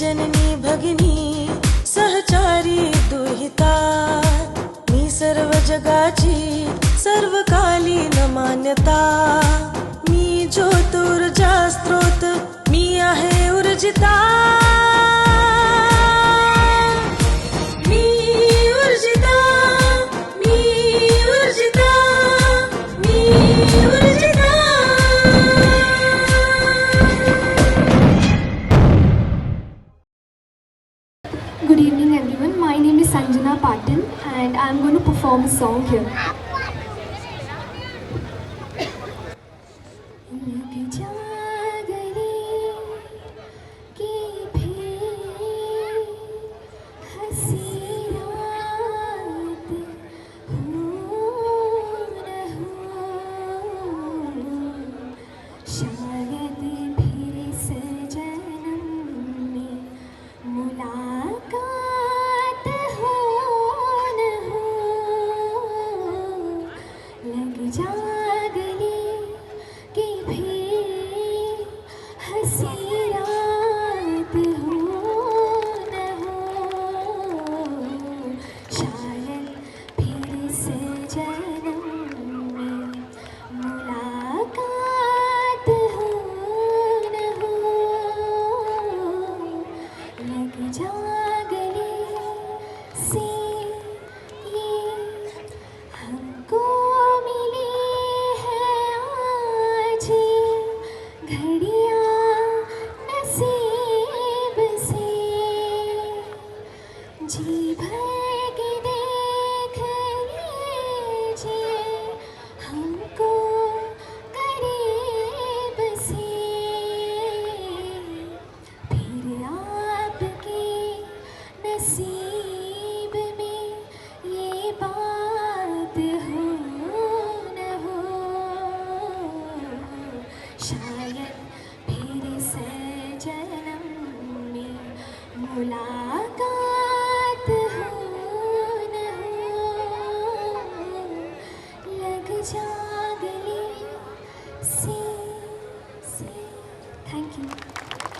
जननी भगिनी सहचारी दुहिता मी सर्व जगाची सर्वकालीन मान्यता मी ज्योतिर्जा स्त्रोत मी आहे ऊर्जिता मी ऊर्जिता मी ऊर्जिता मी Urjita. Good evening everyone, my name is Sanjana Patil and I am going to perform a song here.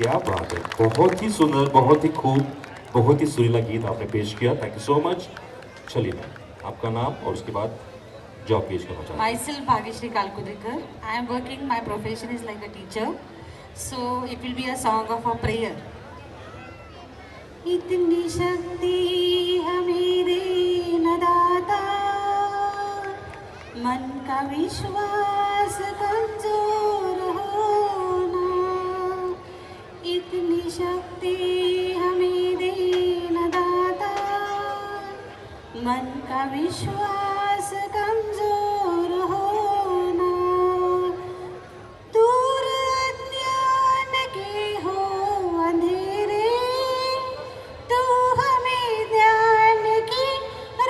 क्या बात है, बहुत ही सुंदर, बहुत ही खूब, बहुत ही सुरीला गीत आपने पेश किया. Thank you so much. चलिए मैम, आपका नाम और उसके बाद जो आप पेश करना चाहते हैं. Myself Bhagyashree Kalkudekar. I am working, my profession is like a teacher. So it will be a song of a prayer. इतनी शक्ति हमें दे न दाता, मन का विश्वास कमजोर होना. इतनी शक्ति हमें दे न दाता, मन का विश्वास कमजोर होना. दूर अज्ञान के हो अंधेरे, तू हमें ज्ञान की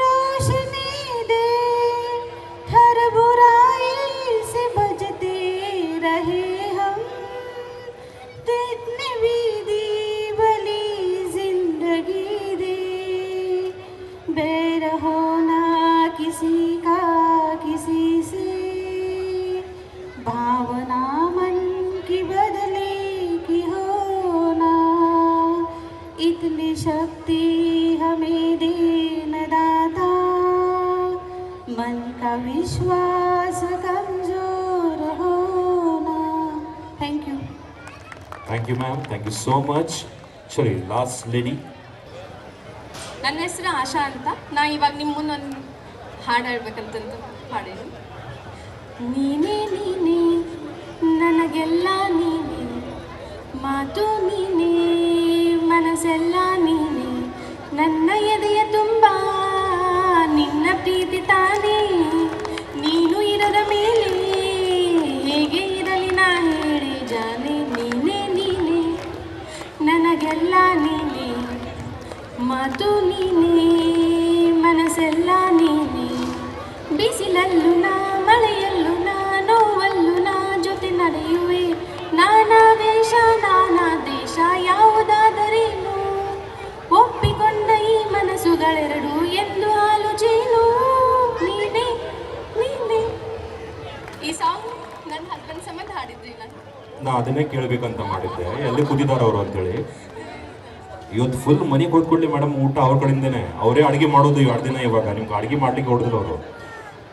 रोशनी दे. हर बुराई से बचते रहे हम, जितने भी दी भली जिंदगी दे. बैर होना किसी का किसी से, भावना मन की बदले की होना. इतनी शक्ति हमें दे न दाता, मन का विश्वास कमजोर होना. Thank you. Thank you ma'am, thank you so much. चलिए लास्ट लेडी. ನನ್ನ ಹೆಸರು ಆಶಾ ಅಂತ. ನಾ ಇವಾಗ ನಿಮ್ಮ ಮುಂದೆ ಒಂದು ಹಾಡು ಹೇಳ್ಬೇಕಂತಂದು ಹಾಡೇನು. ನೀನೇ ನೀನೇ ನನಗೆಲ್ಲ ನೀನೇ, ಮಾತು ನೀನೇ ಮನಸ್ಸೆಲ್ಲ ನೀನೇ, ನನ್ನ ಎದೆಯ ತುಂಬ ನಿನ್ನ ಪ್ರೀತಿ ತಾನೇ. ನೀನು ಇರದ ಮೇಲೆ ಹೇಗೆ ಇರಲಿ ನಾ ಹೇಳಿ ಜಾನೆ. ನೀನೇ ನೀನೇ ನನಗೆಲ್ಲ ನೀನೇ, ಮಾತು ನೀನೇ ಮನಸ್ಸೆಲ್ಲ ನೀನೇ. ಬಿಸಿಲಲ್ಲೂ ನಾ ಮಳೆಯಲ್ಲೂ ನಾ ನೋವಲ್ಲೂ ನಾ ಜೊತೆ ನಡೆಯುವೆ. ನಾನಾ ವೇಷ ನಾನಾ ದೇಶ ಯಾವುದಾದರೇನು, ಒಪ್ಪಿಕೊಂಡ ಈ ಮನಸ್ಸುಗಳೆರಡು ಎಂದು ಆಲೋಚೇನು. ನೀನೇ ನೀನೇ. ಈ ಸಾಂಗ್ ನನ್ನ ಹಸ್ಬೆಂಡ್ ಸಂಬಂಧ ಹಾಡಿದ್ರಿ ನಾನು. ನಾ ಅದನ್ನೇ ಕೇಳಬೇಕಂತ ಮಾಡಿದ್ದೆ, ಎಲ್ಲಿ ಕೂತಿದ್ದಾರೆ ಅವರು ಅಂತೇಳಿ. ಇವತ್ತು ಫುಲ್ ಮನೆ ಕೂತ್ಕೊಳ್ಳಿ ಮೇಡಮ್, ಊಟ ಅವ್ರ ಕಡೆಯಿಂದನೇ, ಅವರೇ ಅಡುಗೆ ಮಾಡೋದು 2 दिन ಇವಾಗ ನಿಮ್ಗೆ ಅಡುಗೆ ಮಾಡ್ಲಿಕ್ಕೆ ಹೊಡೆದ್ರು ಅವರು.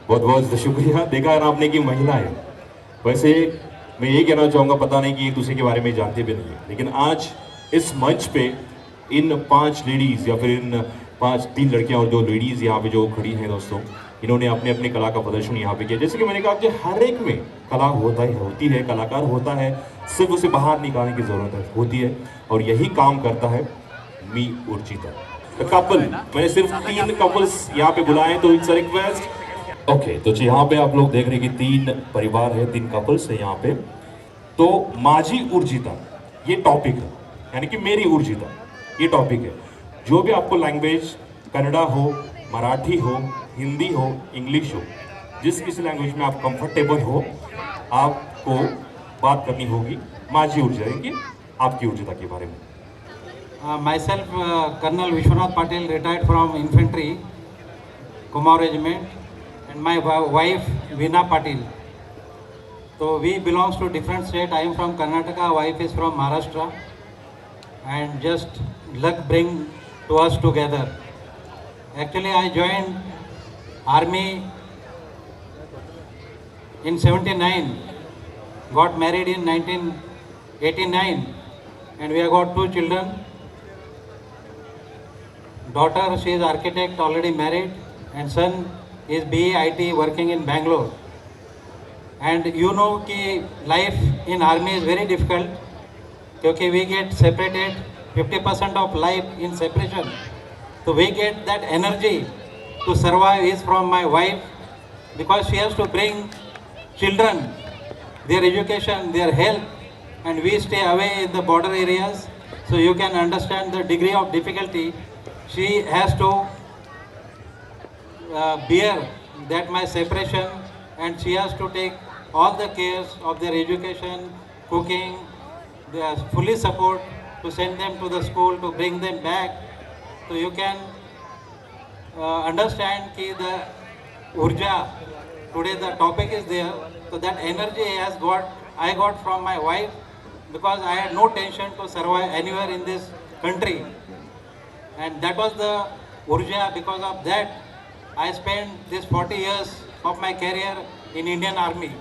बहुत बहुत शुक्रिया. देखा है ना आपने कि महिला है. वैसे मैं ये कहना चाहूँगा, पता नहीं कि एक दूसरे के बारे में जानते भी नहीं है, लेकिन आज इस मंच पे इन 5 लेडीज़ या फिर इन 3 लड़कियाँ और 2 लेडीज़ यहाँ पे जो खड़ी हैं दोस्तों, इन्होंने अपने अपने कला का प्रदर्शन यहाँ पे किया. जैसे कि मैंने कहा कि हर एक में कला होती है, कलाकार होता है, सिर्फ उसे बाहर निकालने की ज़रूरत होती है, और यही काम करता है मी उर्जिता कपल. मैंने सिर्फ 3 कपल्स यहाँ पे बुलाए, तो इट्स अ रिक्वेस्ट. ओके, तो यहाँ पे आप लोग देख रहे हैं कि 3 परिवार है, 3 कपल्स है यहाँ पे. तो माझी उर्जिता ये टॉपिक है, यानी कि मेरी उर्जिता ये टॉपिक है. जो भी आपको लैंग्वेज कन्नड़ा हो, मराठी हो, हिंदी हो, इंग्लिश हो, जिस किसी लैंग्वेज में आप कंफर्टेबल हो, आपको बात करनी होगी माझी उर्जिता की, आपकी उर्जिता के बारे में. Myself, Colonel Vishwanath Patil, retired from infantry, Kumaon Regiment, and my wife Veena Patil. So we belongs to different state. I am from Karnataka, wife is from Maharashtra, and just luck bring to us together. Actually, I joined army in 79, got married in 1989, and we have got 2 children. Daughter, she is architect, already married, and son is BE IT working in Bangalore. And you know कि life in army is very difficult, क्योंकि we get separated, 50% of life in separation. So we get that energy to survive is from my wife, because she has to bring children, their education, their health, and we stay away in the border areas. So you can understand the degree of difficulty she has to bear that my separation, and she has to take all the cares of their education, cooking. They are fully support to send them to the school, to bring them back. So you can understand ki the urja, today the topic is there. So that energy I got from my wife, because I had no tension to survive anywhere in this country. And that was the urja. Because of that, I spent this 40 years of my career in Indian Army.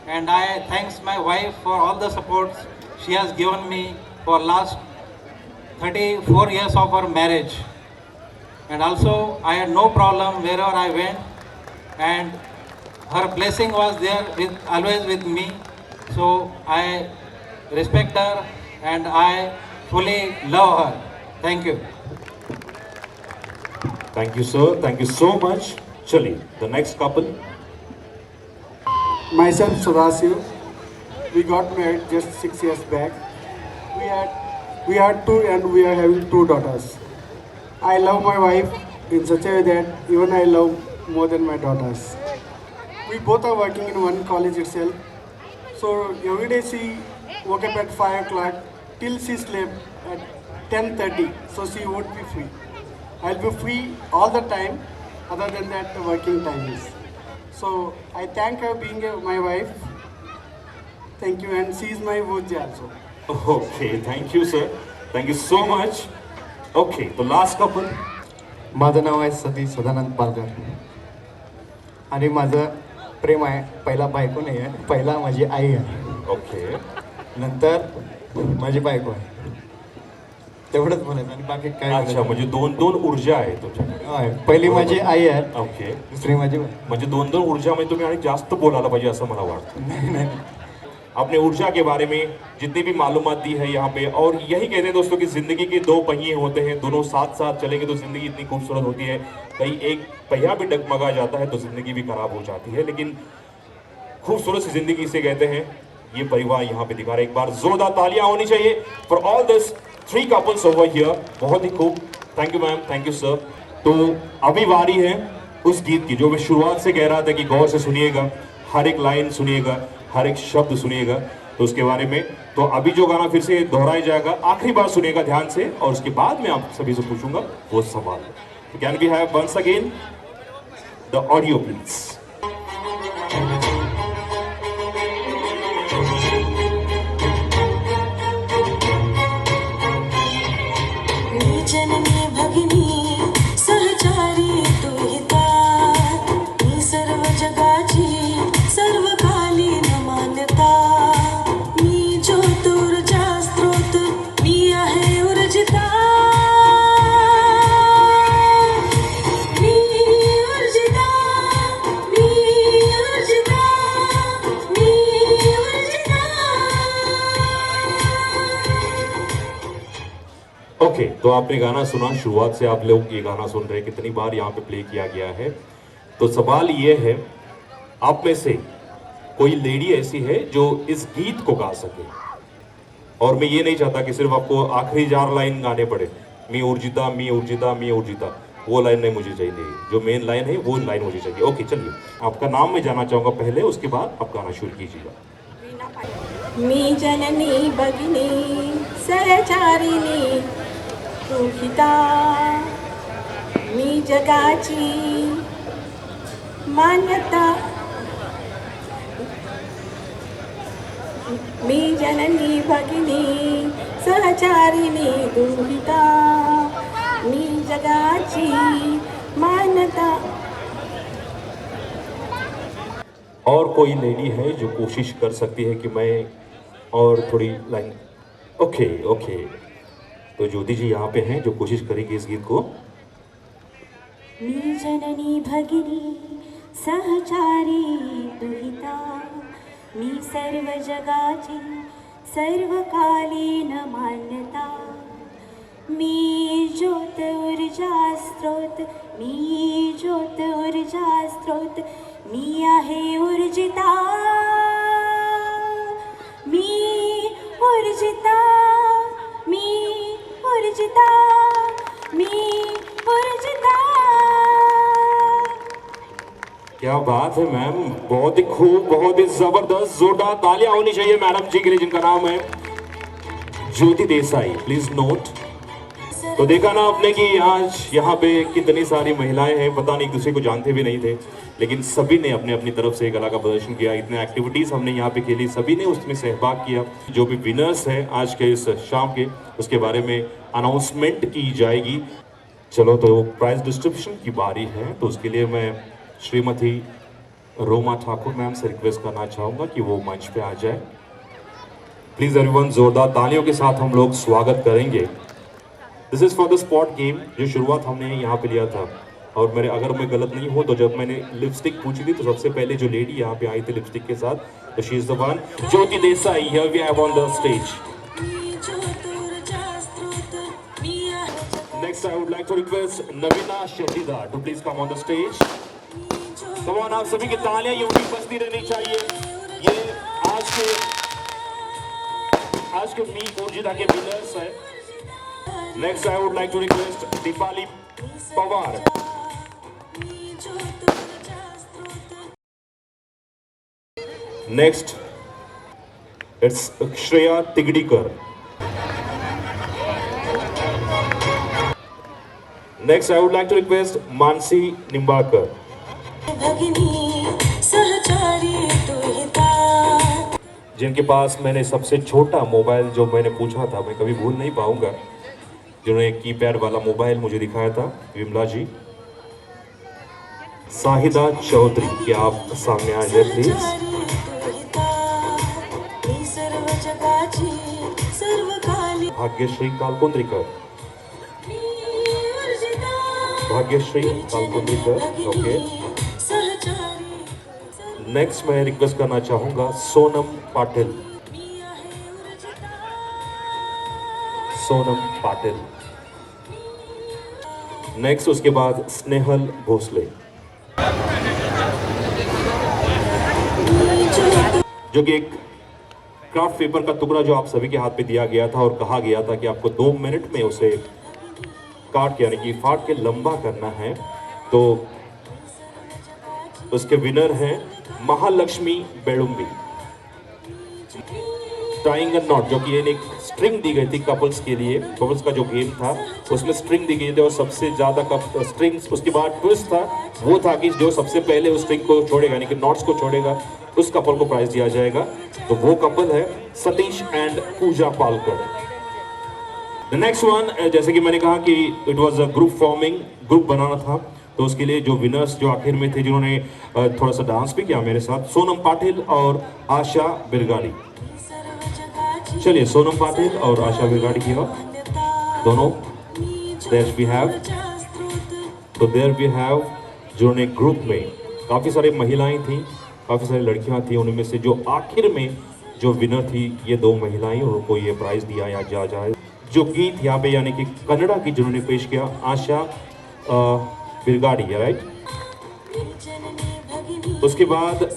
And I thanks my wife for all the supports she has given me for last 34 years of our marriage. And also, I had no problem wherever I went. And her blessing was there always with me. So I respect her and I fully love her. Thank you. Thank you, sir. Thank you so much. Chaliye, the next couple. Myself Sudhasiv. We got married just 6 years back. We had 2 and we are having 2 daughters. I love my wife in such a way that even I love more than my daughters. We both are working in one college itself. So every day she woke up at 5 o'clock till she slept at 10:30. So she would be free. I'll be free all the time, other than that the working time is. So I thank her being my wife. Thank you, and she is my Vujja also. Okay, thank you, sir. Thank you so much. Okay, the last couple. माझं नाव आहे सतीश सदानंद पालकर आणि माझं प्रेम आहे पहिला बायको नाही आहे, पहिला माझी आई आहे, Okay. नंतर माझी बायको आहे. तेवढंच बोलायचं आणि बाकी काय अच्छा, म्हणजे 2 ऊर्जा आहे तुमच्याकडे. आहे. पहिली माझी आई आहे, ओके, दुसरी माझी बायको. म्हणजे 2 ऊर्जामध्ये तुम्ही आणि जास्त बोलायला पाहिजे असं मला वाटतं. नाही नाही आपने ऊर्जा के बारे में जितनी भी मालूमात दी है यहाँ पे, और यही कहते हैं दोस्तों कि ज़िंदगी के 2 पहिए होते हैं, दोनों साथ साथ चलेंगे तो ज़िंदगी इतनी खूबसूरत होती है. कहीं एक पहिया भी डगमगा जाता है तो ज़िंदगी भी खराब हो जाती है, लेकिन खूबसूरत सी ज़िंदगी से कहते हैं ये परिवार यहाँ पे दिखा रहे. एक बार जोरदार तालियां होनी चाहिए for all this 3 couples over here. बहुत ही खूब. Thank you ma'am, thank you sir. तो अभी बारी है उस गीत की जो मैं शुरुआत से कह रहा था कि गौर से सुनिएगा, हर एक लाइन सुनिएगा, हर एक शब्द सुनिएगा. तो उसके बारे में तो अभी जो गाना फिर से दोहराया जाएगा, आखिरी बार सुनिएगा ध्यान से, और उसके बाद मैं आप सभी से पूछूंगा वो सवाल. Can we have once again the audio please. तो आपने गाना सुना, शुरुआत से आप लोग ये गाना सुन रहे हैं, कितनी बार यहाँ पे प्ले किया गया है। तो सवाल ये है, आप में से कोई लेडी ऐसी है जो इस गीत को गा सके? और मैं ये नहीं चाहता कि सिर्फ आपको आखिरी 4 लाइन गाने पड़े, मी उर्जिता मी उर्जिता मी उर्जिता, वो लाइन नहीं मुझे चाहिए, जो मेन लाइन है वो लाइन मुझे चाहिए। ओके चलिए, आपका नाम मैं जानना चाहूँगा पहले, उसके बाद आप गाना शुरू कीजिएगा। मी जननी भगिनी सहचारिणी दुहिता, मी जगाची मान्यता, मी जननी भगिनी सहचारिणी दुहिता, मी जगाची मान्यता। और कोई लेडी है जो कोशिश कर सकती है कि मैं और थोड़ी लाइन? ओके ओके, तो ज्योति जी यहाँ पे हैं जो कोशिश करेंगे इस गीत को। मी जननी भगिनी सहचारी दुहिता, मी सर्व जगाची सर्वकालीन मान्यता, मी ज्योत ऊर्जा स्रोत, मी ज्योत ऊर्जा स्रोत, मी आहे ऊर्जिता, मी ऊर्जिता, मी ऊर्जिता, मी ऊर्जिता। क्या बात है मैम, बहुत ही खूब, बहुत ही जबरदस्त, जोरदार तालियां होनी चाहिए मैडम जी के लिए जिनका नाम है ज्योति देसाई, प्लीज नोट। तो देखा ना आपने कि आज यहाँ पे कितनी सारी महिलाएं हैं, पता नहीं एक दूसरे को जानते भी नहीं थे, लेकिन सभी ने अपने अपनी तरफ से कला का प्रदर्शन किया। इतने एक्टिविटीज हमने यहाँ पे खेली, सभी ने उसमें सहभाग किया। जो भी विनर्स हैं आज के इस शाम के, उसके बारे में अनाउंसमेंट की जाएगी। चलो तो प्राइज डिस्ट्रीब्यूशन की बारी है, तो उसके लिए मैं श्रीमती रोमा ठाकुर मैम से रिक्वेस्ट करना चाहूँगा कि वो मंच पे आ जाए। प्लीज एवरीवन, जोरदार तालियों के साथ हम लोग स्वागत करेंगे। This is for the spot game, जो शुरुआत हमने यहाँ पे लिया था। और मेरे, अगर मैं गलत नहीं हूँ तो जब मैंने लिपस्टिक पूछी थी तो सबसे पहले जो लेडी यहाँ पे आई थी लिपस्टिक के साथ, तो she is the one Jyoti Desai, here we have on the stage. Next I would like to request Navina Shettidar to please come on the stage. Come on, आप सभी की तालियां यूं ही बजती रहनी चाहिए। ये आज के मी ऊर्जिता के विनर्स है। Next I would like to request Deepali Pawar. Next it's Shreya Tigadikar. Next I would like to request Mansi Nimbakar. भगिनी सहचारी दुहिता, जिनके पास मैंने सबसे छोटा मोबाइल जो मैंने पूछा था, मैं कभी भूल नहीं पाऊंगा, जिन्होंने कीपैड वाला मोबाइल मुझे दिखाया था, विमला जी। साहिदा चौधरी, क्या आप सामने आ जाए प्लीज। दुहिता, मी सर्व जगाची सर्वकाली, भाग्यश्री कालकुंद्रीकर। ऊर्जिता, भाग्यश्री कालकुंद्रीकर, ओके। सहचारी, नेक्स्ट मैं रिक्वेस्ट करना चाहूंगा सोनम पाटिल। सोनम पाटिल। नेक्स्ट उसके बाद स्नेहल भोसले, जो कि एक क्राफ्ट पेपर का टुकड़ा जो आप सभी के हाथ पे दिया गया था और कहा गया था कि आपको 2 मिनट में उसे काट के, यानी कि फाड़ के लंबा करना है। तो उसके विनर हैं महालक्ष्मी बेड़ुम्बी। टाइंग एंड नॉट, जो कि एक स्ट्रिंग दी गई थी कपल्स के लिए, कपल्स का जो गेम था उसमें स्ट्रिंग दी गई थी और सबसे ज़्यादा स्ट्रिंग्स, उसके बाद ट्विस्ट था, वो था कि जो सबसे पहले उस स्ट्रिंग को छोड़ेगा, यानी कि नॉट्स को छोड़ेगा, उस कपल को प्राइज दिया जाएगा। तो वो कपल है Satish and Puja Palkar. The next one, जैसे कि मैंने कहा कि it was a group forming, group बनाना था, तो उसके लिए जो विनर्स जो आखिर में थे, जिन्होंने थोड़ा सा डांस भी किया मेरे साथ, सोनम पाटिल और आशा बिरगाड़ी। चलिए, सोनम पाटिल और आशा बिरगाड़ी की दोनों, देयर वी हैव, तो देयर वी हैव, जिन्होंने ग्रुप में काफ़ी सारी महिलाएं थी, काफ़ी सारी लड़कियां थी, उनमें से जो आखिर में जो विनर थी, ये 2 महिलाएं, उनको ये प्राइज दिया या जा जाए। जो गीत यहाँ पे यानी कि कन्नड़ा की जिन्होंने पेश किया, आशा बिरगाड़ी, राइट। उसके बाद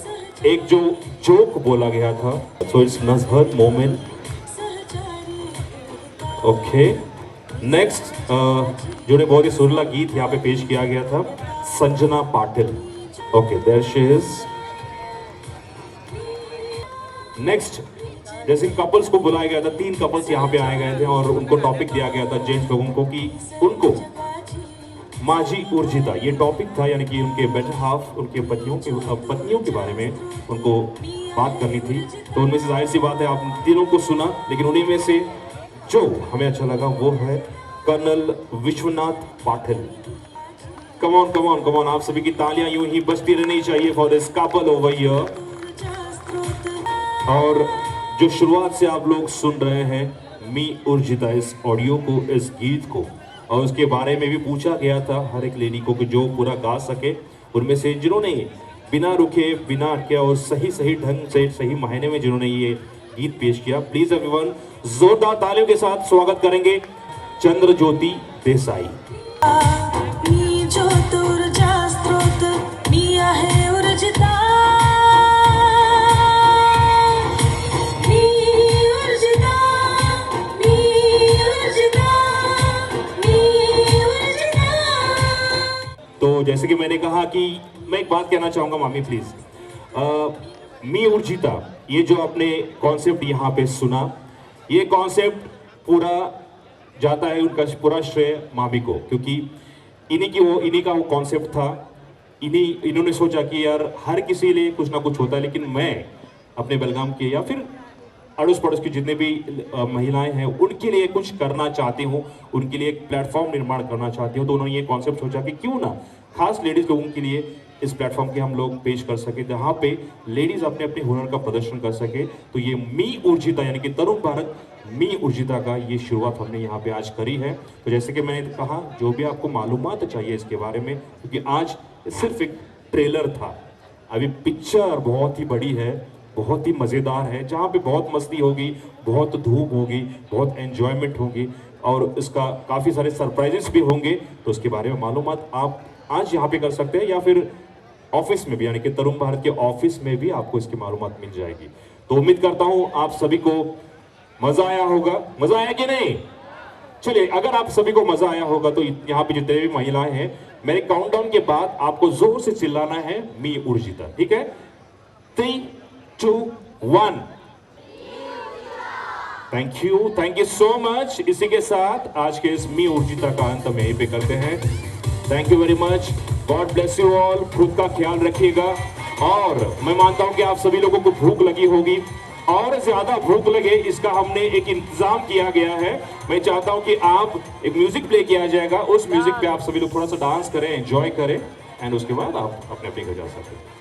एक जो जोक बोला गया था, सो इट्स नजहत मोमिन। ओके, नेक्स्ट जो ने बहुत ही सुरीला गीत यहाँ पे पेश किया गया था, Sanjana Patil. Okay, there she is. Next, जैसे कपल्स को बुलाया गया था, 3 कपल्स यहाँ पे आए गए थे और उनको टॉपिक दिया गया था जेंट्स लोगों को कि उनको माझी उर्जिता ये टॉपिक था, यानी कि उनके बेटर हाफ, उनके पत्नियों के बारे में उनको बात करनी थी। तो उनमें से जाहिर सी बात है आप तीनों को सुना, लेकिन उन्हीं में से जो हमें अच्छा लगा वो है colonel Vishwanath Patil. Come on come on come on, आप सभी की तालियां यूं ही बजती रहनी चाहिए for this couple over here. और जो शुरुआत से आप लोग सुन रहे हैं मी उर्जिता, इस ऑडियो को, इस गीत को, और उसके बारे में भी पूछा गया था हर एक लेडी को कि जो पूरा गा सके, उनमें से जिन्होंने बिना रुके बिना अटके और सही ढंग से सही मायने में जिन्होंने ये गीत पेश किया, प्लीज एवरीवन जोरदार तालियों के साथ स्वागत करेंगे चंद्र ज्योति देसाई। मी जो तुर्जा स्त्रोत मी आहे उर्जिता, मी उर्जिता, मी उर्जिता, मी उर्जिता। तो जैसे कि मैंने कहा कि मैं एक बात कहना चाहूंगा, मामी प्लीज। मी उर्जिता ये जो आपने कॉन्सेप्ट यहाँ पे सुना, ये कॉन्सेप्ट पूरा जाता है, उनका पूरा श्रेय मामी को, क्योंकि इन्हीं का वो कॉन्सेप्ट था। इन्होंने सोचा कि यार हर किसी लिए कुछ ना कुछ होता है, लेकिन मैं अपने बेलगाम के या फिर अड़ोस पड़ोस की जितने भी महिलाएं हैं उनके लिए कुछ करना चाहती हूँ, उनके लिए एक प्लेटफॉर्म निर्माण करना चाहती हूँ। तो उन्होंने ये कॉन्सेप्ट सोचा कि क्यों ना खास लेडीज लोगों के लिए इस प्लेटफॉर्म के हम लोग पेश कर सके, जहाँ पे लेडीज अपने अपने हुनर का प्रदर्शन कर सके। तो ये मी उर्जिता यानी कि तरुण भारत मी उर्जिता का ये शुरुआत हमने यहाँ पे आज करी है। तो जैसे कि मैंने कहा, जो भी आपको मालूमात चाहिए इसके बारे में, क्योंकि आज सिर्फ एक ट्रेलर था, अभी पिक्चर बहुत ही बड़ी है, बहुत ही मज़ेदार है, जहाँ पे बहुत मस्ती होगी, बहुत धूप होगी, बहुत एन्जॉयमेंट होगी और इसका काफ़ी सारे सरप्राइजेस भी होंगे। तो उसके बारे में मालूमात आप आज यहाँ पे कर सकते हैं, या फिर ऑफिस में भी, यानी कि तरुण भारत के ऑफिस में भी आपको इसकी मालूमात मिल जाएगी। तो उम्मीद करता हूँ आप सभी को मज़ा आया होगा। मज़ा आया कि नहीं? चलिए, अगर आप सभी को मज़ा आया होगा तो यहाँ पे जितने भी महिलाएं हैं, मेरे काउंटडाउन के बाद आपको जोर से चिल्लाना है मी उर्जिता, ठीक है? 3, 2, 1। Thank you so much. इसी के साथ आज के इस मी उर्जिता का अंत हम यहीं पे करते हैं। Thank you very much, God bless you all. खुद का ख्याल रखिएगा, और मैं मानता हूं कि आप सभी लोगों को भूख लगी होगी, और ज्यादा भूख लगे इसका हमने एक इंतजाम किया गया है। मैं चाहता हूं कि आप एक म्यूजिक प्ले किया जाएगा, उस म्यूजिक पे आप सभी लोग थोड़ा सा डांस करें, एंजॉय करें, एंड उसके बाद आप अपने अपने घर जा सकते हैं।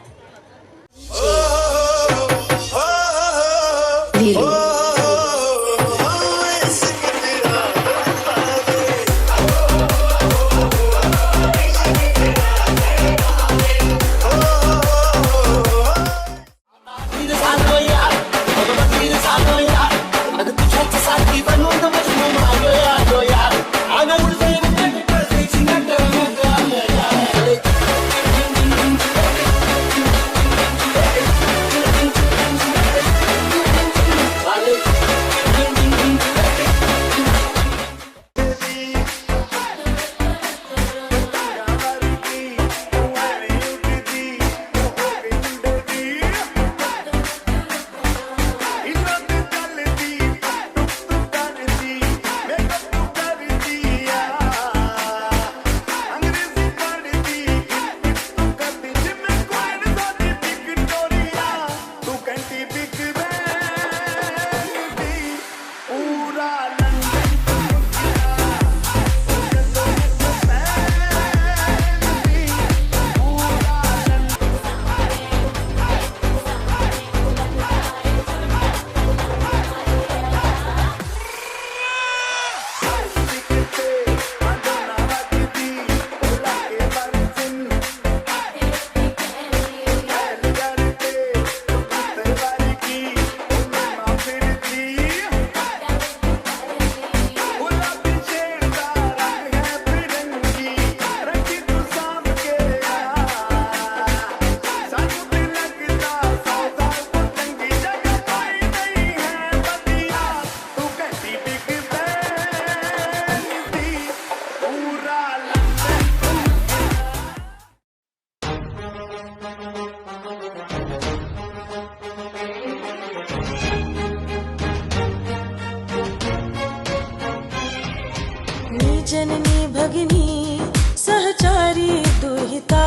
जननी भगिनी सहचारी दुहिता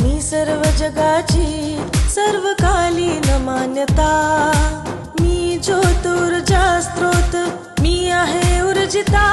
मी सर्व जगाची सर्वकालीन मान्यता मी ज्योत ऊर्जा स्त्रोत मी आहे ऊर्जिता